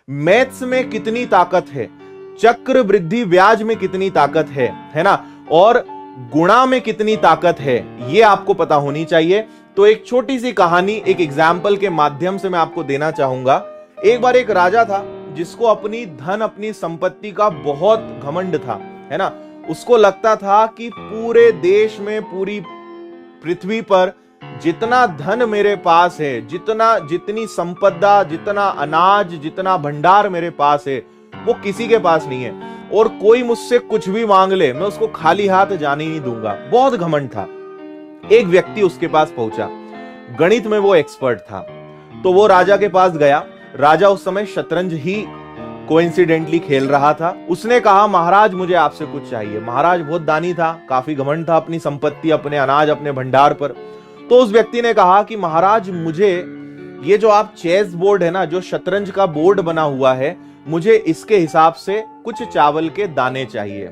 Maths में कितनी ताकत है, चक्र वृद्धि ब्याज में कितनी ताकत है ना, और गुणा में कितनी ताकत है, ये आपको पता होनी चाहिए। तो एक छोटी सी कहानी एक एग्जाम्पल के माध्यम से मैं आपको देना चाहूंगा। एक बार एक राजा था जिसको अपनी धन, अपनी संपत्ति का बहुत घमंड था, है ना। उसको लगता था कि पूरे देश में, पूरी पृथ्वी पर जितना धन मेरे पास है, जितनी संपदा, जितना अनाज, जितना भंडार मेरे पास है, वो किसी के पास नहीं है, और कोई मुझसे कुछ भी मांग ले मैं उसको खाली हाथ जाने ही नहीं दूंगा। बहुत घमंड था। एक व्यक्ति उसके पास पहुंचा, गणित में वो एक्सपर्ट था, तो वो राजा के पास गया। राजा उस समय शतरंज ही कोइंसिडेंटली खेल रहा था। उसने कहा, महाराज मुझे आपसे कुछ चाहिए। महाराज बहुत दानी था, काफी घमंड था अपनी संपत्ति, अपने अनाज, अपने भंडार पर। तो उस व्यक्ति ने कहा कि महाराज मुझे ये जो आप चेस बोर्ड है ना, जो शतरंज का बोर्ड बना हुआ है, मुझे इसके हिसाब से कुछ चावल के दाने चाहिए।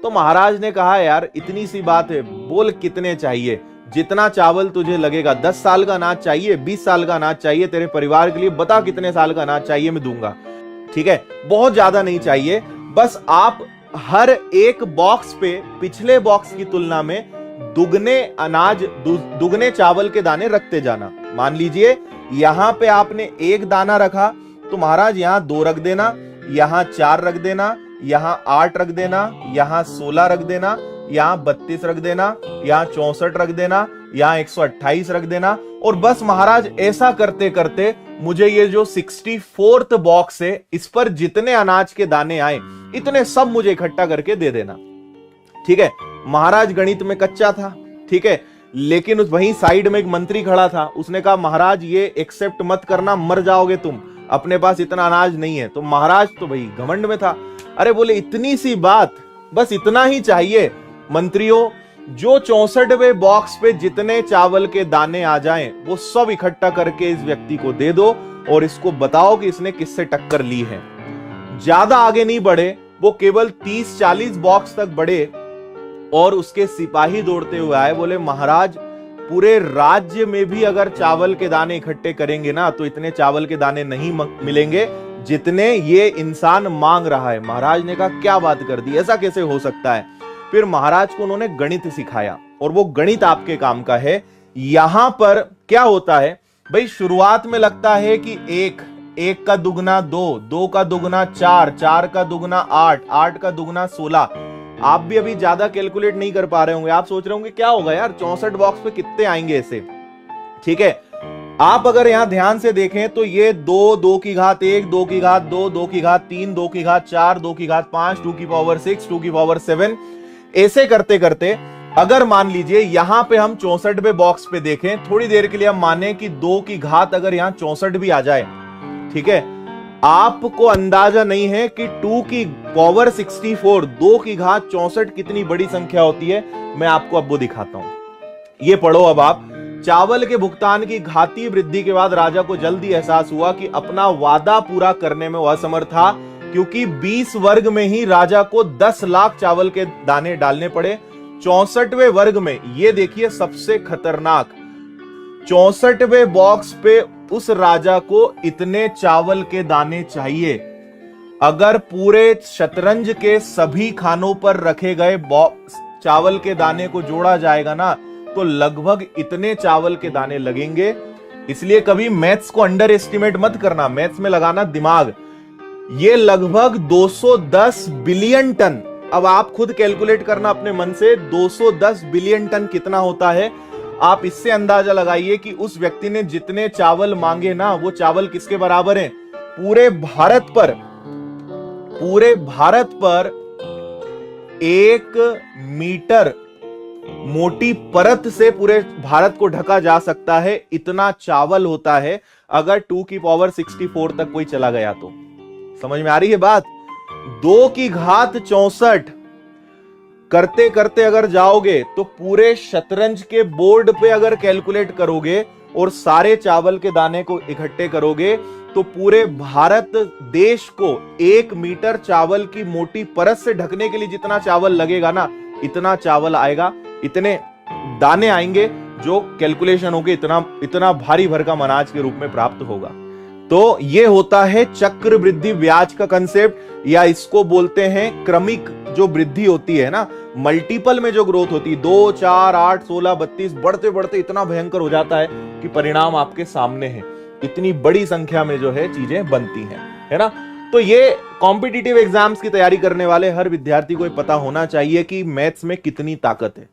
तो महाराज ने कहा, यार इतनी सी बात है, बोल कितने चाहिए, जितना चावल तुझे लगेगा। 10 साल का अनाज चाहिए, 20 साल का अनाज चाहिए तेरे परिवार के लिए, बता कितने साल का अनाज चाहिए, मैं दूंगा। ठीक है, बहुत ज्यादा नहीं चाहिए, बस आप हर एक बॉक्स पे पिछले बॉक्स की तुलना में दुगने अनाज, दुगने चावल के दाने रखते जाना। मान लीजिए यहां पे आपने एक दाना रखा, तो महाराज यहां 2 रख देना, यहां 4 रख देना, यहां 8 रख देना, यहां 16 रख देना, यहां 32 रख देना, यहां 64 रख देना, यहां 128 रख देना। और बस महाराज ऐसा करते करते मुझे ये जो 64th बॉक्स है, इस पर जितने अनाज के दाने आए, इतने सब मुझे इकट्ठा करके दे देना। ठीक है, महाराज गणित में कच्चा था, ठीक है, लेकिन उस वहीं साइड में एक मंत्री खड़ा था। उसने कहा, महाराज ये एक्सेप्ट मत करना, मर जाओगे तुम, अपने पास इतना अनाज नहीं है। तो महाराज तो भाई घमंड में था। अरे बोले, इतनी सी बात, बस इतना ही चाहिए। मंत्रियों, जो 64वें बॉक्स पे जितने चावल के दाने आ जाएं, वो सब इकट्ठा करके इस व्यक्ति को दे दो और इसको बताओ कि इसने किससे टक्कर ली है। ज्यादा आगे नहीं बढ़े, वो केवल 30-40 बॉक्स तक बढ़े और उसके सिपाही दौड़ते हुए आए। बोले, महाराज पूरे राज्य में भी अगर चावल के दाने इकट्ठे करेंगे ना, तो इतने चावल के दाने नहीं मिलेंगे जितने ये इंसान मांग रहा है। महाराज ने कहा, क्या बात कर दी, ऐसा कैसे हो सकता है। फिर महाराज को उन्होंने गणित सिखाया, और वो गणित आपके काम का है। यहां पर क्या होता है भाई, शुरुआत में लगता है कि 1 का दुगना 2, 2 का दुगना 4, 4 का दुगना 8, 8 का दुगना 16। आप भी अभी ज्यादा कैलकुलेट नहीं कर पा रहे होंगे, आप सोच रहे होंगे क्या होगा यार, 64 बॉक्स पे कितने आएंगे ऐसे। ठीक है, आप अगर यहां ध्यान से देखें तो ये 2, 2 की घात 1, 2 की घात 2, 2 की घात 3, 2 की घात 4, 2 की घात 5, 2 की पावर 6, 2 की पावर 7, ऐसे करते करते अगर मान लीजिए यहां पे हम 64वें बॉक्स पे देखें, थोड़ी देर के लिए हम माने कि 2 की घात अगर यहां 64 भी आ जाए, ठीक है, आपको अंदाजा नहीं है कि 2 की पावर 64, 2 की घात 64 कितनी बड़ी संख्या होती है। मैं आपको अब वो दिखाता हूं। ये पढ़ो अब आप। चावल के भुगतान की घातीय वृद्धि के बाद राजा को जल्दी एहसास हुआ कि अपना वादा पूरा करने में वह असमर्थ था, क्योंकि 20 वर्ग में ही राजा को 10 लाख चावल के दाने डालने पड़े। 64वें वर्ग में, ये देखिए सबसे खतरनाक, 64वें बॉक्स पे उस राजा को इतने चावल के दाने चाहिए। अगर पूरे शतरंज के सभी खानों पर रखे गए चावल के दाने को जोड़ा जाएगा ना, तो लगभग इतने चावल के दाने लगेंगे। इसलिए कभी मैथ्स को अंडर एस्टिमेट मत करना, मैथ्स में लगाना दिमाग। ये लगभग 210 बिलियन टन। अब आप खुद कैलकुलेट करना अपने मन से, 210 बिलियन टन कितना होता है। आप इससे अंदाजा लगाइए कि उस व्यक्ति ने जितने चावल मांगे ना, वो चावल किसके बराबर हैं। पूरे भारत पर 1 मीटर मोटी परत से पूरे भारत को ढका जा सकता है, इतना चावल होता है। अगर 2 की पावर 64 तक कोई चला गया तो समझ में आ रही है बात। 2 की घात 64 करते करते अगर जाओगे तो पूरे शतरंज के बोर्ड पे अगर कैलकुलेट करोगे और सारे चावल के दाने को इकट्ठे करोगे, तो पूरे भारत देश को 1 मीटर चावल की मोटी परत से ढकने के लिए जितना चावल लगेगा ना, इतना चावल आएगा, इतने दाने आएंगे, जो कैलकुलेशन होगी इतना भारी भरकम अनाज के रूप में प्राप्त होगा। तो ये होता है चक्रवृद्धि ब्याज का कंसेप्ट, या इसको बोलते हैं क्रमिक जो वृद्धि होती है ना, मल्टीपल में जो ग्रोथ होती है, 2, 4, 8, 16, 32 बढ़ते बढ़ते इतना भयंकर हो जाता है कि परिणाम आपके सामने है, इतनी बड़ी संख्या में जो है चीजें बनती हैं, है ना। तो ये कॉम्पिटिटिव एग्जाम्स की तैयारी करने वाले हर विद्यार्थी को पता होना चाहिए कि मैथ्स में कितनी ताकत है।